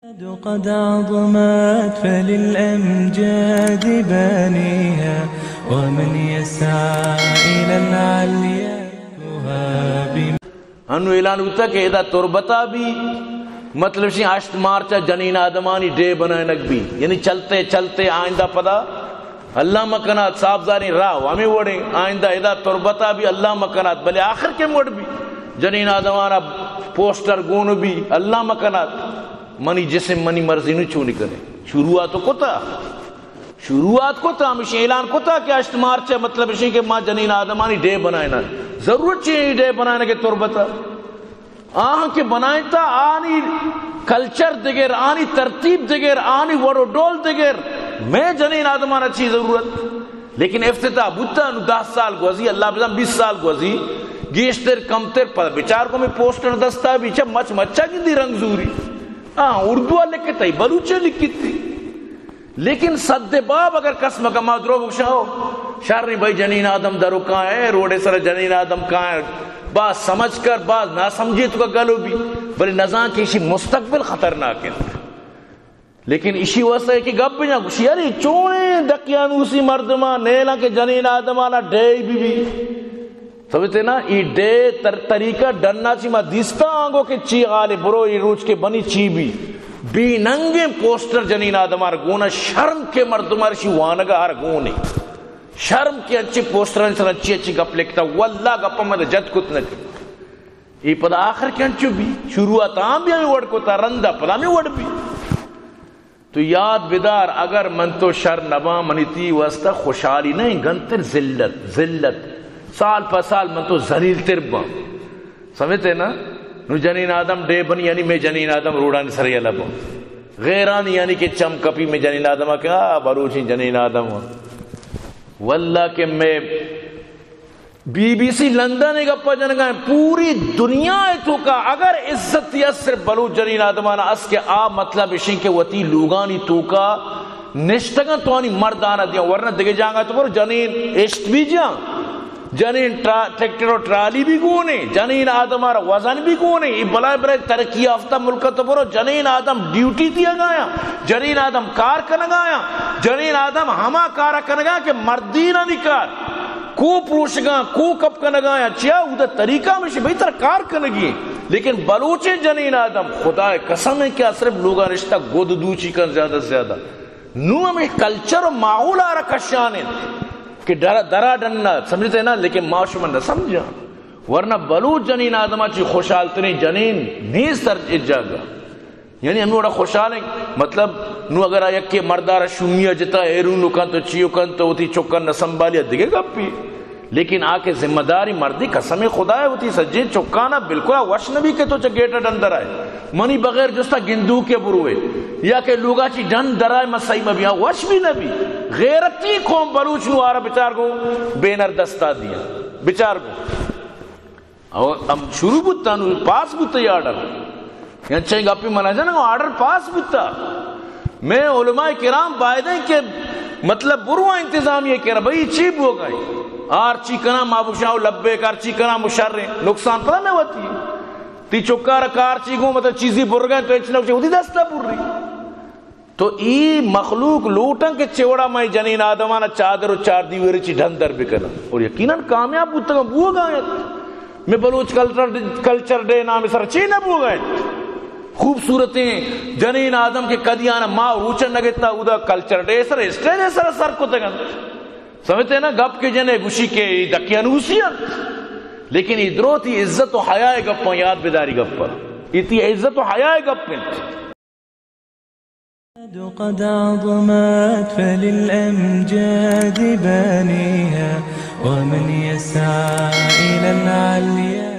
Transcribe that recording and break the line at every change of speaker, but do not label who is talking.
قد عظمت فللأمجاد بانيها ومن يسعى إلى العليا تهاب
انو اعلان ہوتا کہ ادا تربتا بھی مطلب شی 8 مارچ جنین آدمانی ڈے بنائے نک بھی یعنی چلتے چلتے آئندہ پدا اللہ مکنات صاحب زاری راہ ہمیں وڑیں آئندہ ادا تربتا بھی اللہ مکنات بلے آخر کے موڑ بھی جنین آدمانا پوسٹر گون بھی اللہ مکنات منی جسم منی مرضی نو چونی کرے شروعات کو تا ہمیشہ اعلان کو تا کہ 8 مارچ ہے مطلب اسی کہ ماں جنین آدمانی ڈے بنائے نا ضرورت چاہیے ڈے بنائے کے تربتا آہاں کے بنائیں تا آنی کلچر دگر آنی ترتیب دگر آنی وڑو ڈول دگر میں جنین آدمانا چیز ضرورت لیکن افتتاح بودتا 10 سال گوزی اللہ بزن 20 سال گوزی گیشتر کمتر پر بچار کو میں پوسٹر دستا بھی چا مچا کی دی رنگ زوری اردو لکھتا ہی بلوچے لکھتی لیکن صد باب اگر قسم کا مادرو بکشاؤ شہر نہیں بھائی جنین آدم درو کہاں ہے روڑے سر جنین آدم کہاں ہے بعض سمجھ کر بعض نہ سمجھے تو کا گلو بھی بلی نظام کی اسی مستقبل خطرناک ہے لیکن اسی واسطہ ہے کہ گب بھی نہ کچھ یاری چونے دقیانوسی مردمہ نیلہ کے جنین آدمانا ڈے بھی سمجھتے نا ای ڈے طریقہ ڈننا چی ما دیستا آنگو کہ چی غالے برو ای روچ کے بنی چی بھی ننگے پوسٹر جنین آدمار گونا شرم کے مردمار شی وانگا ہر گونے شرم کے اچھی پوسٹران سر اچھی گپ لکھتا واللہ گپا میں جد کت نکی ای پدا آخر کے انچو بھی شروعات آم بھی ہمیں وڑ کو تا رندہ پدا ہمیں وڑ بھی تو یاد بدار اگر من تو شر نبا منیتی واسطہ خوشحالی نہیں گنتر ذلت سال پر سال من تو ذلیل تربا سمجھتے نا نو جنین آدم ڈے بنی یعنی میں جنین آدم روڑانی سریا لبا غیرانی یعنی کہ چم کپی میں جنین آدم کہ بروچی جنین آدم واللہ کہ میں بی بی سی لندن گپا جنگا پوری دنیا تو کا اگر عزت یسر بلوچ جنین آدمانا اس کے آپ مطلب اشیں کہ وطی لوگانی تو کا نشتگا تو آنی مردانا دیا ورنہ دگے جانگا تو پر جنین عشت بھی جان جنین ٹریکٹر و ٹرالی بھی گونے جنین آدم آرہ وزن بھی گونے بلائے ترقی یافتہ ملکہ تو برو جنین آدم ڈیوٹی دیا گایا جنین آدم کار کنگایا جنین آدم ہما کارا کنگایا کہ مردینہ نکار کو پروشگاں کو کپ کنگایا چیا او دا طریقہ میں بہتر کار کنگی لیکن بلوچے جنین آدم خدا قسم ہے کیا صرف لوگا رشتہ گود دوچی کن زیادہ سے زیادہ نو ہمیں کلچر و معول آ رہا کشانے کہ درا ڈننا سمجھتے ہیں نا لیکن معاشمہ نہ سمجھا ورنہ بلوچ جنین آدمہ چی خوشحالتنی جنین نیز تر اجاگا یعنی ہمیں بڑا خوشحال ہیں مطلب نو اگر آیا کہ مردارہ شمیہ جتا ایرون لکن تو چیو کن تو ہوتی چکن نہ سنبالیا دگے گا پی لیکن آکے ذمہ داری مردی قسم خدا ہے ہوتی سجے چکانا بالکل وش نبی کے تو چگیٹا ڈن در آئے منی بغیر جستا گندو کے بروے یا کہ لوگا چی ڈن در آئے مسائی مبیاں وش بھی نبی غیرتی قوم بلوچ نو آرہ بچار کو بینر دستا دیا بچار کو اب شروع بودتا نو پاس بودتا یہ آرڈر یعنی چاہیں گا پی منہ جانا آرڈر پاس بودتا میں علماء کرام بائدیں کہ مطلب بروہ انتظام یہ کہہ رہا بھئی چیب ہو گئی آرچی کنا مابوشاو لبے کارچی کنا مشرے نقصان پتہ نہ ہوتی ہے تی چکارا کارچی گو مطلب چیزی بر گئے تو اچھنا کچھ ہوتی دستا بر رہی تو ای مخلوق لوٹن کے چوڑا میں جنین آدمانا چادر و چار دیوری چی ڈھندر بکنا اور یقیناً کامیاب بودتا گا بو گئے میں بلوچ کلچر ڈے نامی سر چی نہ بو گئے خوبصورتیں جنین آدم کے قدیانا ماں روچن نگتا اودا کلچر ڈے سر اسٹیج سر کو تگن سمجھتے ہیں نا گپ کے جنے گوشی کے دقیانوسیاں لیکن ادرو تھی عزت و حیاء گپاں یاد بداری گپاں اتنی عزت و حیاء گپاں
قد عظمت فللأمجاد بانيها ومن يسعى إلى العليا